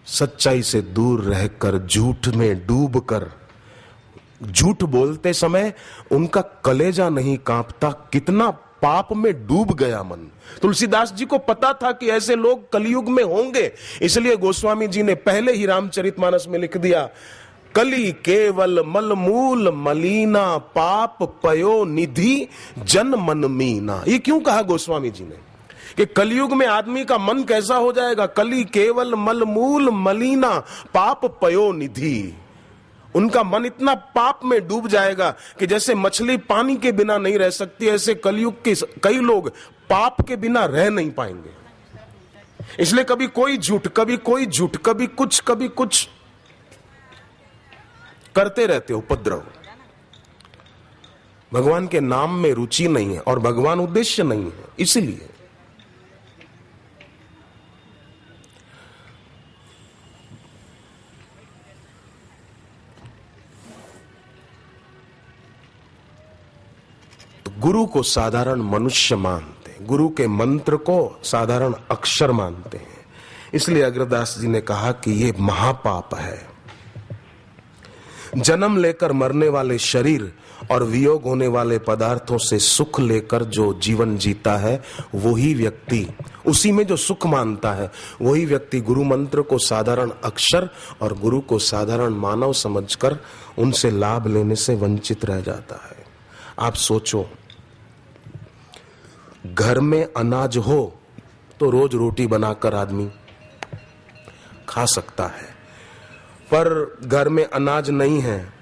सच्चाई से दूर रहकर झूठ में डूबकर, झूठ बोलते समय उनका कलेजा नहीं कांपता, कितना पाप में डूब गया मन। तुलसीदास जी को पता था कि ऐसे लोग कलयुग में होंगे, इसलिए गोस्वामी जी ने पहले ही रामचरितमानस में लिख दिया, कली केवल मलमूल मलीना पाप पयो निधि जन मन मीना। ये क्यों कहा गोस्वामी जी ने कि कलयुग में आदमी का मन कैसा हो जाएगा? कली केवल मलमूल मलीना पाप पयो निधि। उनका मन इतना पाप में डूब जाएगा कि जैसे मछली पानी के बिना नहीं रह सकती, ऐसे कलयुग के कई लोग पाप के बिना रह नहीं पाएंगे। इसलिए कभी कोई झूठ, कभी कोई झूठ, कभी कुछ करते रहते हो, उपद्रव। भगवान के नाम में रुचि नहीं है और भगवान उद्देश्य नहीं है, इसलिए गुरु को साधारण मनुष्य मानते हैं, गुरु के मंत्र को साधारण अक्षर मानते हैं। इसलिए अग्रदास जी ने कहा कि ये महापाप है। जन्म लेकर मरने वाले शरीर और वियोग होने वाले पदार्थों से सुख लेकर जो जीवन जीता है, वही व्यक्ति, उसी में जो सुख मानता है, वही व्यक्ति गुरु मंत्र को साधारण अक्षर और गुरु को साधारण मानव समझकर उनसे लाभ लेने से वंचित रह जाता है। आप सोचो, घर में अनाज हो तो रोज रोटी बनाकर आदमी खा सकता है, पर घर में अनाज नहीं है,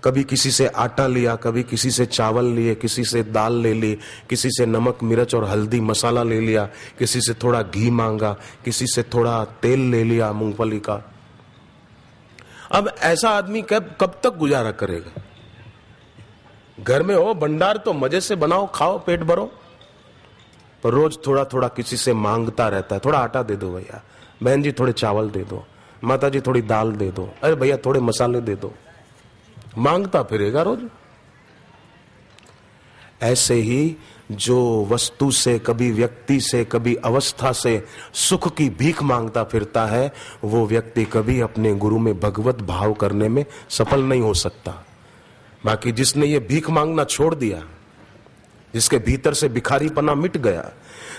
कभी किसी से आटा लिया, कभी किसी से चावल लिए, किसी से दाल ले ली, किसी से नमक मिर्च और हल्दी मसाला ले लिया, किसी से थोड़ा घी मांगा, किसी से थोड़ा तेल ले लिया मूंगफली का। अब ऐसा आदमी कब तक गुजारा करेगा? घर में हो भंडार तो मजे से बनाओ, खाओ, पेट भरो, पर रोज थोड़ा थोड़ा किसी से मांगता रहता है। थोड़ा आटा दे दो भैया, बहन जी थोड़े चावल दे दो, माता जी थोड़ी दाल दे दो, अरे भैया थोड़े मसाले दे दो, मांगता फिरेगा रोज। ऐसे ही जो वस्तु से, कभी व्यक्ति से, कभी अवस्था से सुख की भीख मांगता फिरता है, वो व्यक्ति कभी अपने गुरु में भगवत भाव करने में सफल नहीं हो सकता। बाकी जिसने ये भीख मांगना छोड़ दिया, जिसके भीतर से भिखारीपना मिट गया,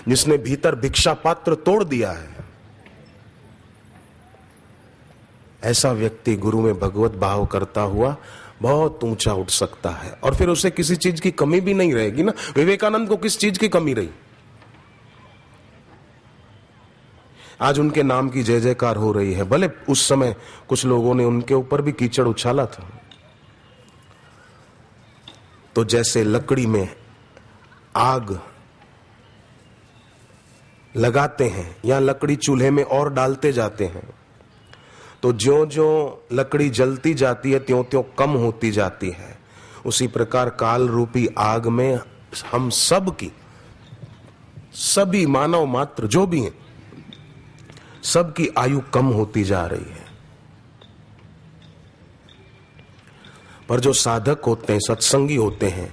जिसने भीतर भिक्षा पात्र तोड़ दिया है, ऐसा व्यक्ति गुरु में भगवत भाव करता हुआ बहुत ऊंचा उठ सकता है और फिर उसे किसी चीज की कमी भी नहीं रहेगी ना। विवेकानंद को किस चीज की कमी रही? आज उनके नाम की जय जयकार हो रही है। भले उस समय कुछ लोगों ने उनके ऊपर भी कीचड़ उछाला था। तो जैसे लकड़ी में आग लगाते हैं या लकड़ी चूल्हे में और डालते जाते हैं, तो ज्यों ज्यों लकड़ी जलती जाती है त्यों त्यों कम होती जाती है। उसी प्रकार काल रूपी आग में हम सब की, सभी मानव मात्र जो भी हैं, सबकी आयु कम होती जा रही है। पर जो साधक होते हैं, सत्संगी होते हैं,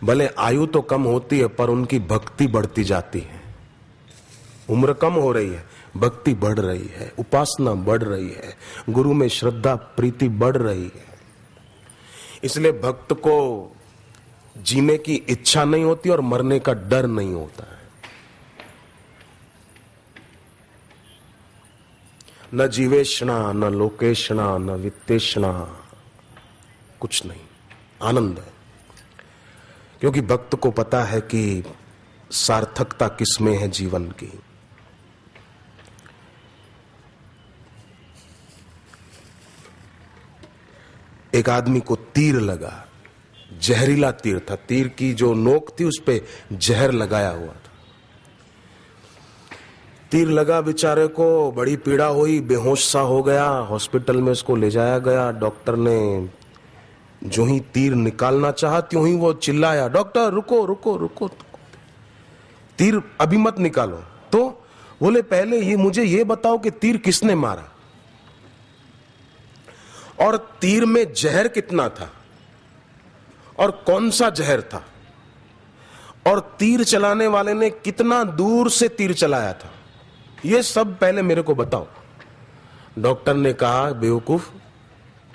भले आयु तो कम होती है पर उनकी भक्ति बढ़ती जाती है। उम्र कम हो रही है, भक्ति बढ़ रही है, उपासना बढ़ रही है, गुरु में श्रद्धा प्रीति बढ़ रही है। इसलिए भक्त को जीने की इच्छा नहीं होती और मरने का डर नहीं होता है। न जीवेशना, न लोकेशना, न वित्तेशना, कुछ नहीं, आनंद है। क्योंकि भक्त को पता है कि सार्थकता किसमें है जीवन की। एक आदमी को तीर लगा, जहरीला तीर था, तीर की जो नोक थी उस पे जहर लगाया हुआ था। तीर लगा, बेचारे को बड़ी पीड़ा हुई, बेहोश सा हो गया। हॉस्पिटल में उसको ले जाया गया। डॉक्टर ने जो ही तीर निकालना चाहा त्यों ही वो चिल्लाया, डॉक्टर रुको रुको रुको, तीर अभी मत निकालो। तो बोले पहले ये मुझे ये बताओ कि तीर किसने मारा और तीर में जहर कितना था और कौन सा जहर था और तीर चलाने वाले ने कितना दूर से तीर चलाया था, ये सब पहले मेरे को बताओ। डॉक्टर ने कहा बेवकूफ,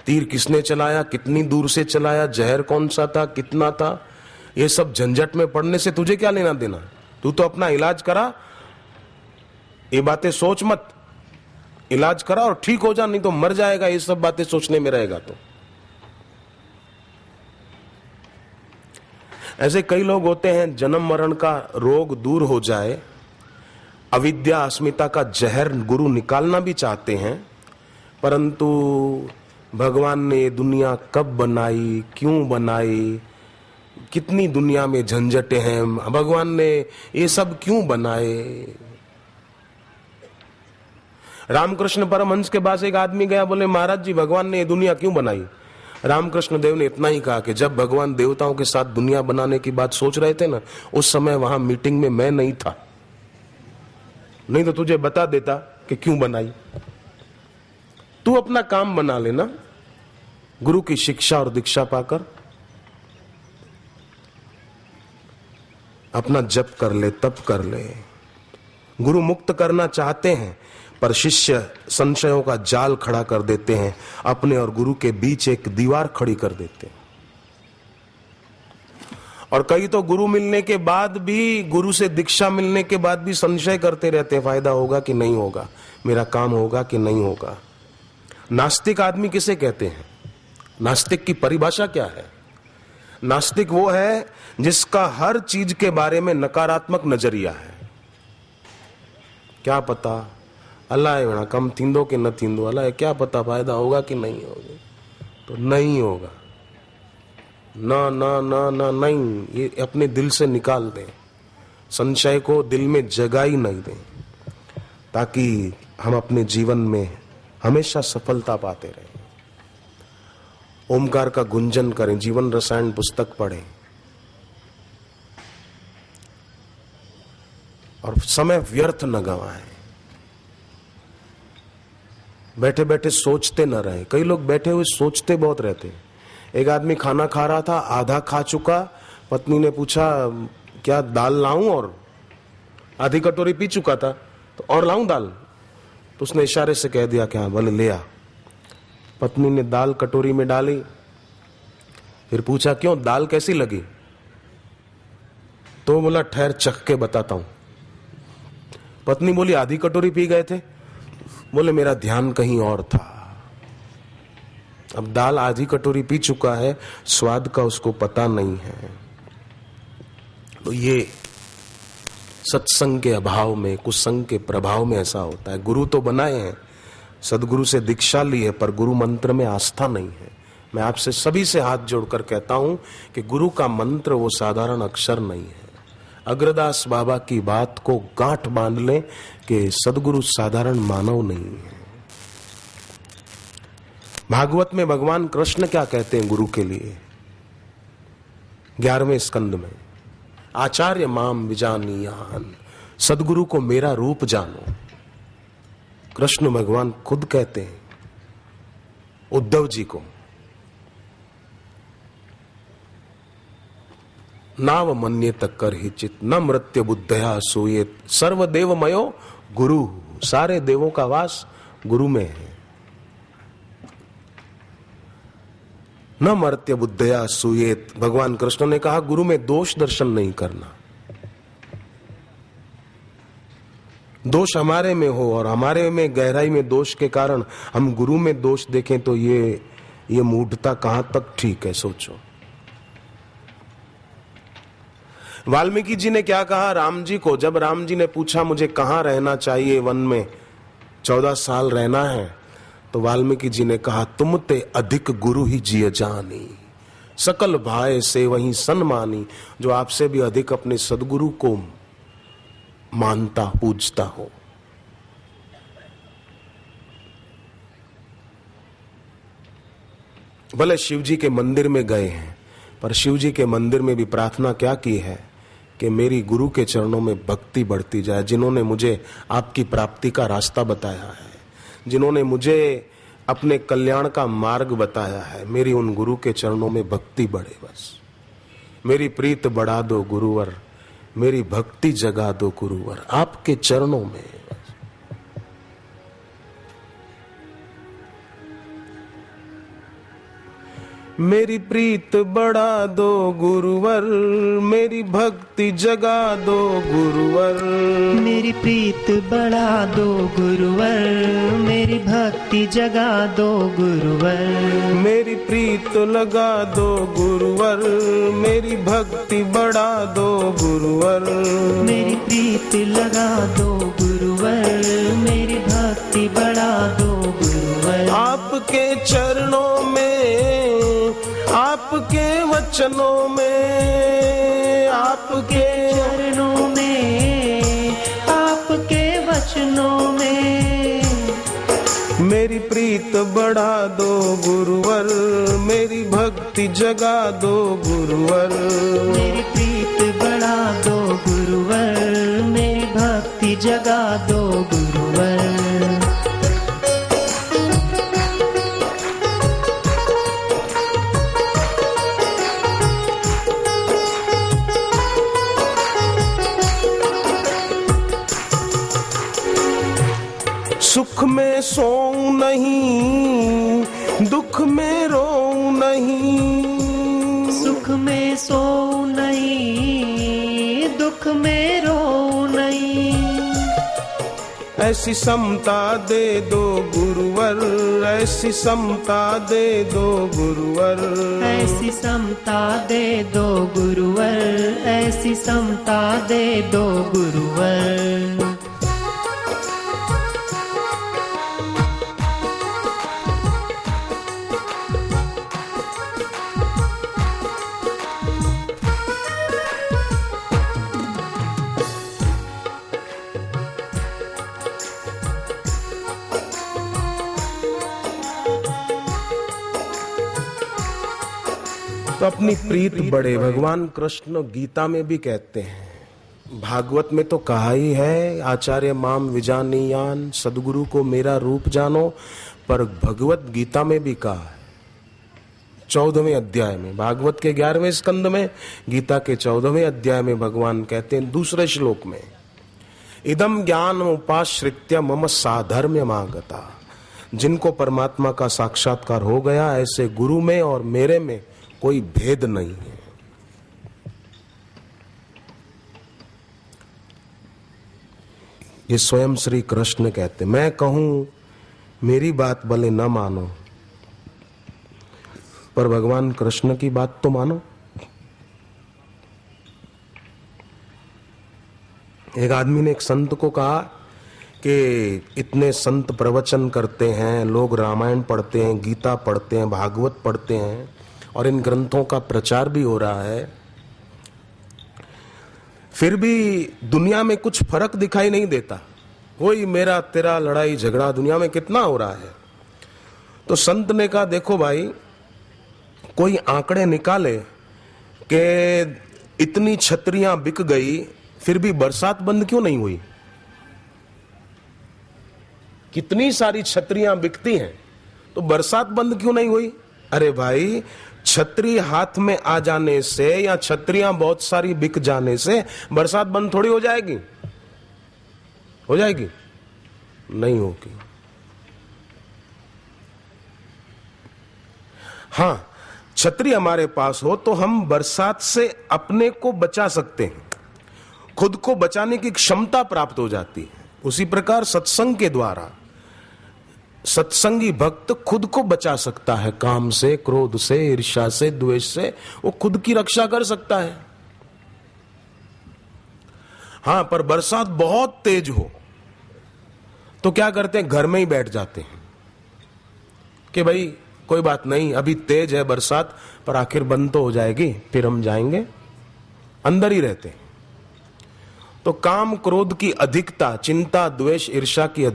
तीर किसने चलाया, कितनी दूर से चलाया, जहर कौन सा था, कितना था, ये सब झंझट में पड़ने से तुझे क्या लेना देना, तू तो अपना इलाज करा, ये बातें सोच मत, इलाज करा और ठीक हो जा, नहीं तो मर जाएगा ये सब बातें सोचने में रहेगा तो। ऐसे कई लोग होते हैं, जन्म मरण का रोग दूर हो जाए, अविद्या अस्मिता का जहर गुरु निकालना भी चाहते हैं, परंतु भगवान ने दुनिया कब बनाई, क्यों बनाई, कितनी दुनिया में झंझटें हैं, भगवान ने ये सब क्यों बनाए। रामकृष्ण परमहंस के पास एक आदमी गया, बोले महाराज जी भगवान ने ये दुनिया क्यों बनाई। रामकृष्ण देव ने इतना ही कहा कि जब भगवान देवताओं के साथ दुनिया बनाने की बात सोच रहे थे ना, उस समय वहां मीटिंग में मैं नहीं था, नहीं तो तुझे बता देता कि क्यों बनाई। तू अपना काम बना लेना, गुरु की शिक्षा और दीक्षा पाकर अपना जप कर ले, तप कर ले। गुरु मुक्त करना चाहते हैं, पर शिष्य संशयों का जाल खड़ा कर देते हैं, अपने और गुरु के बीच एक दीवार खड़ी कर देते हैं। और कई तो गुरु मिलने के बाद भी, गुरु से दीक्षा मिलने के बाद भी संशय करते रहते हैं, फायदा होगा कि नहीं होगा, मेरा काम होगा कि नहीं होगा। नास्तिक आदमी किसे कहते हैं? नास्तिक की परिभाषा क्या है? नास्तिक वो है जिसका हर चीज के बारे में नकारात्मक नजरिया है। क्या पता अल्लाह वेणा कम थींदो कि न थींदो, अल्लाह क्या पता फायदा होगा कि नहीं होगा, तो नहीं होगा, ना ना ना ना नहीं, ये अपने दिल से निकाल दें, संशय को दिल में जगह ही नहीं दें, ताकि हम अपने जीवन में हमेशा सफलता पाते रहें। ओमकार का गुंजन करें, जीवन रसायन पुस्तक पढ़ें और समय व्यर्थ न गंवाएं। बैठे बैठे सोचते न रहें। कई लोग बैठे हुए सोचते बहुत रहते हैं। एक आदमी खाना खा रहा था, आधा खा चुका, पत्नी ने पूछा क्या दाल लाऊं, और आधी कटोरी पी चुका था, तो और लाऊं दाल, तो उसने इशारे से कह दिया कि हाँ भले ले आ। पत्नी ने दाल कटोरी में डाली, फिर पूछा क्यों दाल कैसी लगी, तो बोला ठहर चख के बताता हूं। पत्नी बोली आधी कटोरी पी गए थे, बोले मेरा ध्यान कहीं और था। अब दाल आधी कटोरी पी चुका है, स्वाद का उसको पता नहीं है। तो ये सत्संग के अभाव में, कुसंग के प्रभाव में ऐसा होता है। गुरु तो बनाए हैं, सदगुरु से दीक्षा ली है, पर गुरु मंत्र में आस्था नहीं है। मैं आपसे सभी से हाथ जोड़कर कहता हूं कि गुरु का मंत्र वो साधारण अक्षर नहीं है। अग्रदास बाबा की बात को गांठ बांध लें कि सदगुरु साधारण मानव नहीं है। भागवत में भगवान कृष्ण क्या कहते हैं गुरु के लिए? 11वें स्कंद में, आचार्य माम विजानीयान, सदगुरु को मेरा रूप जानो। कृष्ण भगवान खुद कहते हैं उद्धव जी को, नाव मन्येत करहिचित न मृत्यु बुद्धया सोयेत, सर्वदेवमयो गुरु, सारे देवों का वास गुरु में है। न मर्त्य बुद्धया सुयेत, भगवान कृष्ण ने कहा गुरु में दोष दर्शन नहीं करना। दोष हमारे में हो और हमारे में गहराई में दोष के कारण हम गुरु में दोष देखें तो ये मूढ़ता कहां तक ठीक है, सोचो। वाल्मीकि जी ने क्या कहा राम जी को, जब राम जी ने पूछा मुझे कहां रहना चाहिए, वन में 14 साल रहना है, तो वाल्मीकि जी ने कहा तुम ते अधिक गुरु ही जिय जानी, सकल भाई से वही सन्मानी। जो आपसे भी अधिक अपने सदगुरु को मानता पूजता हो। भले शिव जी के मंदिर में गए हैं, पर शिव जी के मंदिर में भी प्रार्थना क्या की है कि मेरी गुरु के चरणों में भक्ति बढ़ती जाए। जिन्होंने मुझे आपकी प्राप्ति का रास्ता बताया है, जिन्होंने मुझे अपने कल्याण का मार्ग बताया है, मेरी उन गुरु के चरणों में भक्ति बढ़े। बस मेरी प्रीत बढ़ा दो गुरुवर, मेरी भक्ति जगा दो गुरुवर, आपके चरणों में। मेरी प्रीत बढ़ा दो गुरुवर, मेरी भक्ति जगा दो गुरुवर। मेरी प्रीत बढ़ा दो गुरुवर, मेरी भक्ति जगा दो गुरुवर। मेरी प्रीत लगा दो गुरुवर, मेरी भक्ति बढ़ा दो गुरुवर। मेरी प्रीत लगा दो गुरुवर, मेरी भक्ति बढ़ा दो गुरुवर। आपके चरणों में, आपके वचनों में, आपके चरणों में, आपके वचनों में। मेरी प्रीत बढ़ा दो गुरुवर, मेरी भक्ति जगा दो गुरुवर। मेरी प्रीत बढ़ा दो गुरुवर, मेरी भक्ति जगा दो गुरुवर। सुख में सोऊं नहीं, दुख में रोऊं नहीं। सुख में सोऊं नहीं, दुख में रोऊं नहीं। ऐसी समता दे दो गुरुवर, ऐसी समता दे दो गुरुवर। ऐसी समता दे दो गुरुवर, ऐसी समता दे दो गुरुवर। तो अपनी प्रीत बढ़े, भगवान कृष्ण गीता में भी कहते हैं, भागवत में तो कहा ही है, आचार्य माम विजानीयान, सदगुरु को मेरा रूप जानो। पर भगवत गीता में भी कहा है 14वें अध्याय में, भागवत के 11वें स्कंद में, गीता के 14वें अध्याय में भगवान कहते हैं दूसरे श्लोक में, इदम ज्ञान उपाश्रित्य मम साधर्म्यमागता। जिनको परमात्मा का साक्षात्कार हो गया, ऐसे गुरु में और मेरे में कोई भेद नहीं है। ये स्वयं श्री कृष्ण कहते, मैं कहूं मेरी बात भले न मानो, पर भगवान कृष्ण की बात तो मानो। एक आदमी ने एक संत को कहा कि इतने संत प्रवचन करते हैं, लोग रामायण पढ़ते हैं, गीता पढ़ते हैं, भागवत पढ़ते हैं, और इन ग्रंथों का प्रचार भी हो रहा है, फिर भी दुनिया में कुछ फर्क दिखाई नहीं देता। वही मेरा तेरा लड़ाई झगड़ा दुनिया में कितना हो रहा है। तो संत ने कहा, देखो भाई, कोई आंकड़े निकाले कि इतनी छतरियां बिक गई, फिर भी बरसात बंद क्यों नहीं हुई? कितनी सारी छतरियां बिकती हैं, तो बरसात बंद क्यों नहीं हुई? अरे भाई, छतरी हाथ में आ जाने से या छतरियां बहुत सारी बिक जाने से बरसात बंद थोड़ी हो जाएगी? हो जाएगी? नहीं होगी। हां, छतरी हमारे पास हो तो हम बरसात से अपने को बचा सकते हैं, खुद को बचाने की क्षमता प्राप्त हो जाती है। उसी प्रकार सत्संग के द्वारा सत्संगी भक्त खुद को बचा सकता है, काम से, क्रोध से, ईर्ष्या से, द्वेष से, वो खुद की रक्षा कर सकता है। हां, पर बरसात बहुत तेज हो तो क्या करते हैं? घर में ही बैठ जाते हैं कि भाई कोई बात नहीं, अभी तेज है बरसात, पर आखिर बंद तो हो जाएगी, फिर हम जाएंगे। अंदर ही रहते हैं। तो काम क्रोध की अधिकता, चिंता, द्वेष, ईर्ष्या की